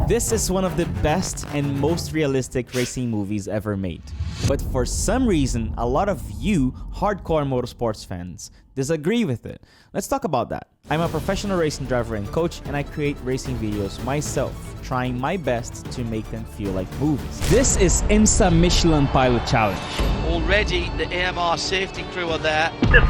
This is one of the best and most realistic racing movies ever made. But for some reason, a lot of you hardcore motorsports fans disagree with it. Let's talk about that. I'm a professional racing driver and coach, and I create racing videos myself, trying my best to make them feel like movies. This is IMSA Michelin Pilot Challenge. Already the AMR safety crew are there. This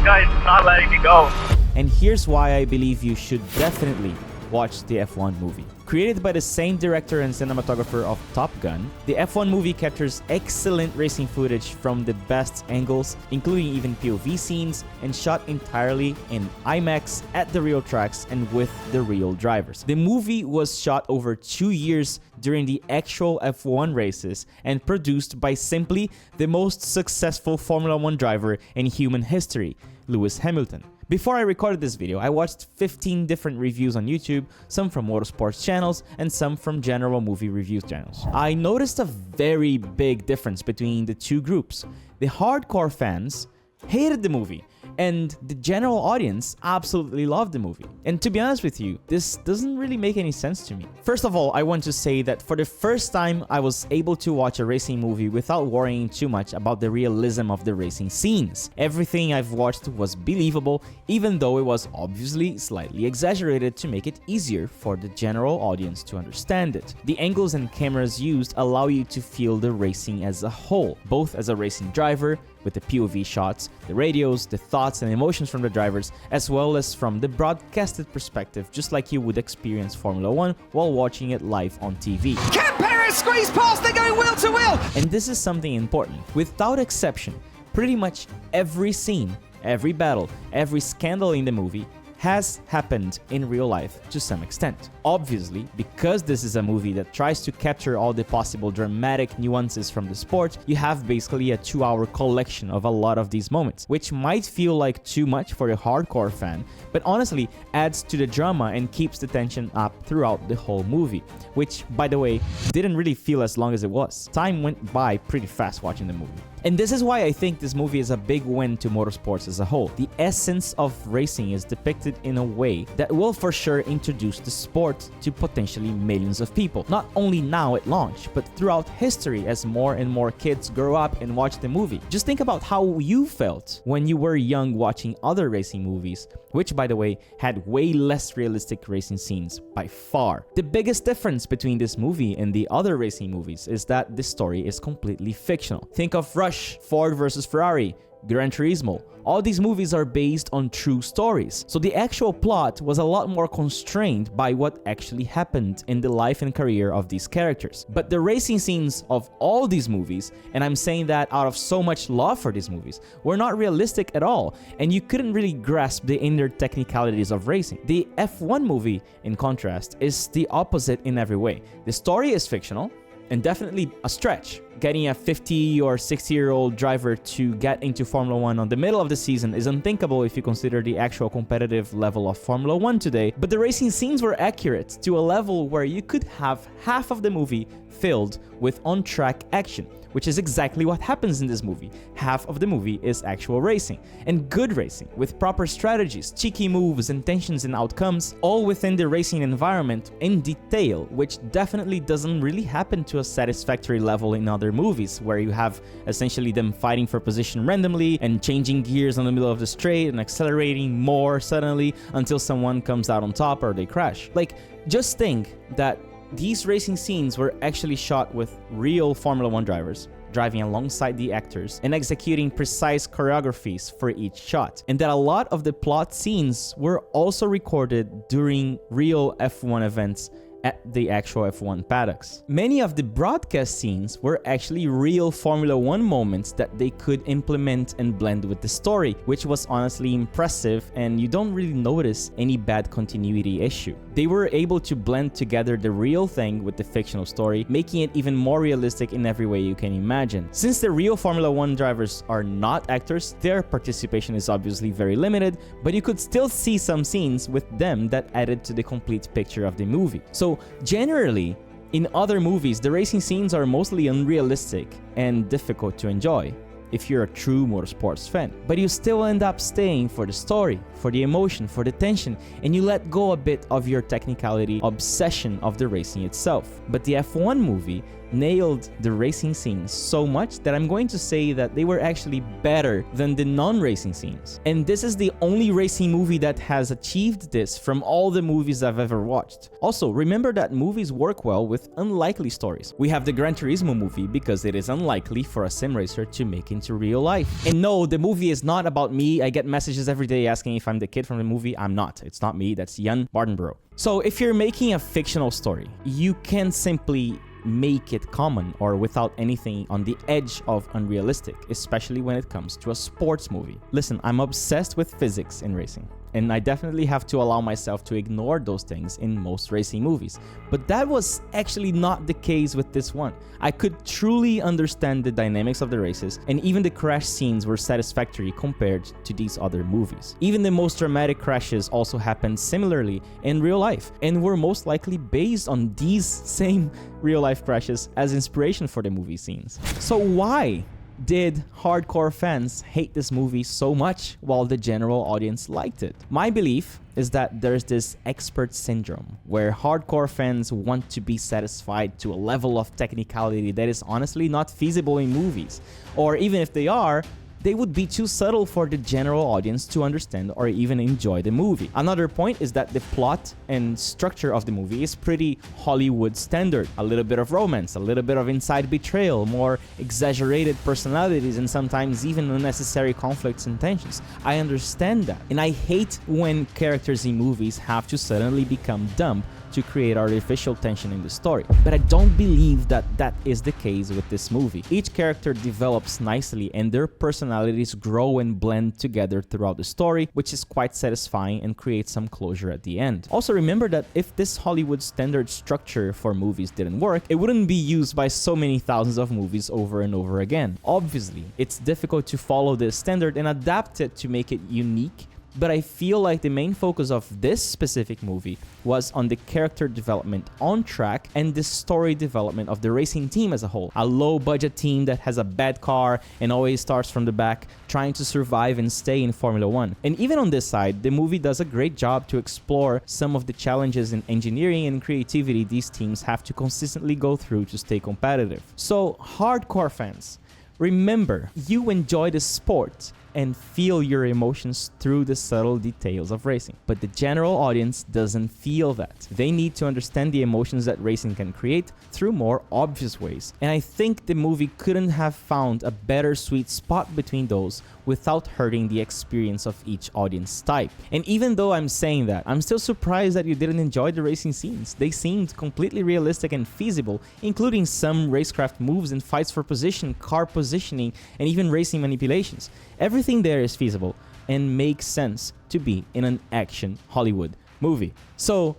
guy's not letting me go. And here's why I believe you should definitely watch the F1 movie. Created by the same director and cinematographer of Top Gun, the F1 movie captures excellent racing footage from the best angles, including even POV scenes, and shot entirely in IMAX at the real tracks and with the real drivers. The movie was shot over 2 years during the actual F1 races and produced by simply the most successful Formula 1 driver in human history, Lewis Hamilton. Before I recorded this video, I watched 15 different reviews on YouTube, some from motorsports channels and some from general movie reviews channels. I noticed a very big difference between the two groups. The hardcore fans hated the movie, and the general audience absolutely loved the movie. And to be honest with you, this doesn't really make any sense to me. First of all, I want to say that for the first time, I was able to watch a racing movie without worrying too much about the realism of the racing scenes. Everything I've watched was believable, even though it was obviously slightly exaggerated to make it easier for the general audience to understand it. The angles and cameras used allow you to feel the racing as a whole, both as a racing driver, with the POV shots, the radios, the thoughts and emotions from the drivers, as well as from the broadcasted perspective, just like you would experience Formula 1 while watching it live on TV. Can Perez squeeze past? They're going wheel to wheel! And this is something important. Without exception, pretty much every scene, every battle, every scandal in the movie has happened in real life to some extent. Obviously, because this is a movie that tries to capture all the possible dramatic nuances from the sport, you have basically a 2-hour collection of a lot of these moments, which might feel like too much for a hardcore fan, but honestly adds to the drama and keeps the tension up throughout the whole movie, which, by the way, didn't really feel as long as it was. Time went by pretty fast watching the movie. And this is why I think this movie is a big win to motorsports as a whole. The essence of racing is depicted in a way that will for sure introduce the sport to potentially millions of people. Not only now at launch, but throughout history as more and more kids grow up and watch the movie. Just think about how you felt when you were young watching other racing movies, which by the way had way less realistic racing scenes by far. The biggest difference between this movie and the other racing movies is that the story is completely fictional. Think of Rush, Ford versus Ferrari, Gran Turismo. All these movies are based on true stories, so the actual plot was a lot more constrained by what actually happened in the life and career of these characters. But the racing scenes of all these movies, and I'm saying that out of so much love for these movies, were not realistic at all, and you couldn't really grasp the inner technicalities of racing. The F1 movie, in contrast, is the opposite in every way. The story is fictional, and definitely a stretch. Getting a 50 or 60-year-old driver to get into Formula 1 on the middle of the season is unthinkable if you consider the actual competitive level of Formula 1 today, but the racing scenes were accurate to a level where you could have half of the movie filled with on-track action, which is exactly what happens in this movie. Half of the movie is actual racing, and good racing, with proper strategies, cheeky moves, intentions and outcomes, all within the racing environment in detail, which definitely doesn't really happen to a satisfactory level in other movies, where you have essentially them fighting for position randomly and changing gears in the middle of the straight and accelerating more suddenly until someone comes out on top or they crash. Like, just think that these racing scenes were actually shot with real Formula 1 drivers, driving alongside the actors and executing precise choreographies for each shot. And that a lot of the plot scenes were also recorded during real F1 events at the actual F1 paddocks. Many of the broadcast scenes were actually real Formula 1 moments that they could implement and blend with the story, which was honestly impressive, and you don't really notice any bad continuity issue. They were able to blend together the real thing with the fictional story, making it even more realistic in every way you can imagine. Since the real Formula 1 drivers are not actors, their participation is obviously very limited, but you could still see some scenes with them that added to the complete picture of the movie. So generally, in other movies, the racing scenes are mostly unrealistic and difficult to enjoy. if you're a true motorsports fan. But you still end up staying for the story, for the emotion, for the tension, and you let go a bit of your technicality obsession of the racing itself. But the F1 movie nailed the racing scenes so much that I'm going to say that they were actually better than the non-racing scenes. And this is the only racing movie that has achieved this from all the movies I've ever watched. Also, remember that movies work well with unlikely stories. We have the Gran Turismo movie because it is unlikely for a sim racer to make into real life. And no, the movie is not about me. I get messages every day asking if I'm the kid from the movie. I'm not. It's not me. That's Jan Bardenborough. So if you're making a fictional story, you can simply make it common or without anything on the edge of unrealistic, especially when it comes to a sports movie. Listen, I'm obsessed with physics in racing, and I definitely have to allow myself to ignore those things in most racing movies. But that was actually not the case with this one. I could truly understand the dynamics of the races, and even the crash scenes were satisfactory compared to these other movies. Even the most dramatic crashes also happened similarly in real life, and were most likely based on these same real-life crashes as inspiration for the movie scenes. So why did hardcore fans hate this movie so much while the general audience liked it? My belief is that there's this expert syndrome where hardcore fans want to be satisfied to a level of technicality that is honestly not feasible in movies, or even if they are, they would be too subtle for the general audience to understand or even enjoy the movie. Another point is that the plot and structure of the movie is pretty Hollywood standard. A little bit of romance, a little bit of inside betrayal, more exaggerated personalities, and sometimes even unnecessary conflicts and tensions. I understand that. And I hate when characters in movies have to suddenly become dumb to create artificial tension in the story. But I don't believe that that is the case with this movie. Each character develops nicely and their personalities grow and blend together throughout the story, which is quite satisfying and creates some closure at the end. Also remember that if this Hollywood standard structure for movies didn't work, it wouldn't be used by so many thousands of movies over and over again. Obviously, it's difficult to follow this standard and adapt it to make it unique, but I feel like the main focus of this specific movie was on the character development on track and the story development of the racing team as a whole. A low-budget team that has a bad car and always starts from the back, trying to survive and stay in Formula 1. And even on this side, the movie does a great job to explore some of the challenges in engineering and creativity these teams have to consistently go through to stay competitive. So, hardcore fans, remember, you enjoy the sport and feel your emotions through the subtle details of racing. But the general audience doesn't feel that. They need to understand the emotions that racing can create through more obvious ways. And I think the movie couldn't have found a better sweet spot between those without hurting the experience of each audience type. And even though I'm saying that, I'm still surprised that you didn't enjoy the racing scenes. They seemed completely realistic and feasible, including some racecraft moves and fights for position, car positioning, and even racing manipulations. Everything there is feasible and makes sense to be in an action Hollywood movie. So,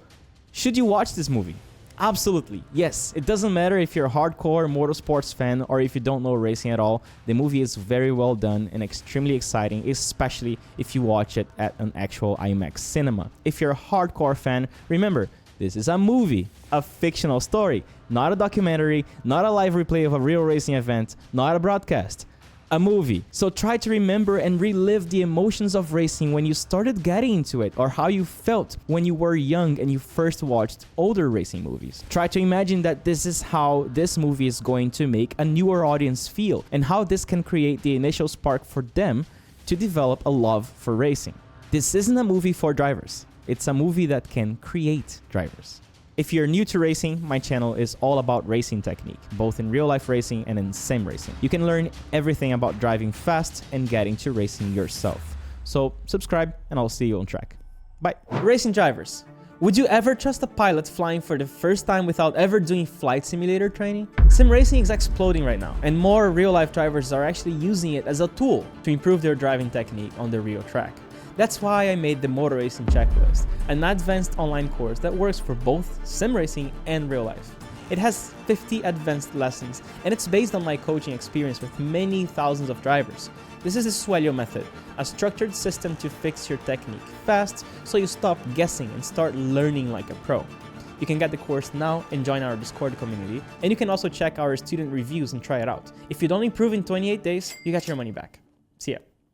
should you watch this movie? Absolutely, yes. It doesn't matter if you're a hardcore motorsports fan or if you don't know racing at all. The movie is very well done and extremely exciting, especially if you watch it at an actual IMAX cinema. If you're a hardcore fan, remember, this is a movie, a fictional story, not a documentary, not a live replay of a real racing event, not a broadcast. A movie. So try to remember and relive the emotions of racing when you started getting into it, or how you felt when you were young and you first watched older racing movies. Try to imagine that this is how this movie is going to make a newer audience feel, and how this can create the initial spark for them to develop a love for racing. This isn't a movie for drivers. It's a movie that can create drivers. If you're new to racing, my channel is all about racing technique, both in real-life racing and in sim racing. You can learn everything about driving fast and getting to racing yourself. So subscribe and I'll see you on track. Bye. Racing drivers. Would you ever trust a pilot flying for the first time without ever doing flight simulator training? Sim racing is exploding right now, and more real-life drivers are actually using it as a tool to improve their driving technique on the real track. That's why I made the Motor Racing Checklist, an advanced online course that works for both sim racing and real life. It has 50 advanced lessons, and it's based on my coaching experience with many thousands of drivers. This is the Suelio method, a structured system to fix your technique fast so you stop guessing and start learning like a pro. You can get the course now and join our Discord community. And you can also check our student reviews and try it out. If you don't improve in 28 days, you get your money back. See ya.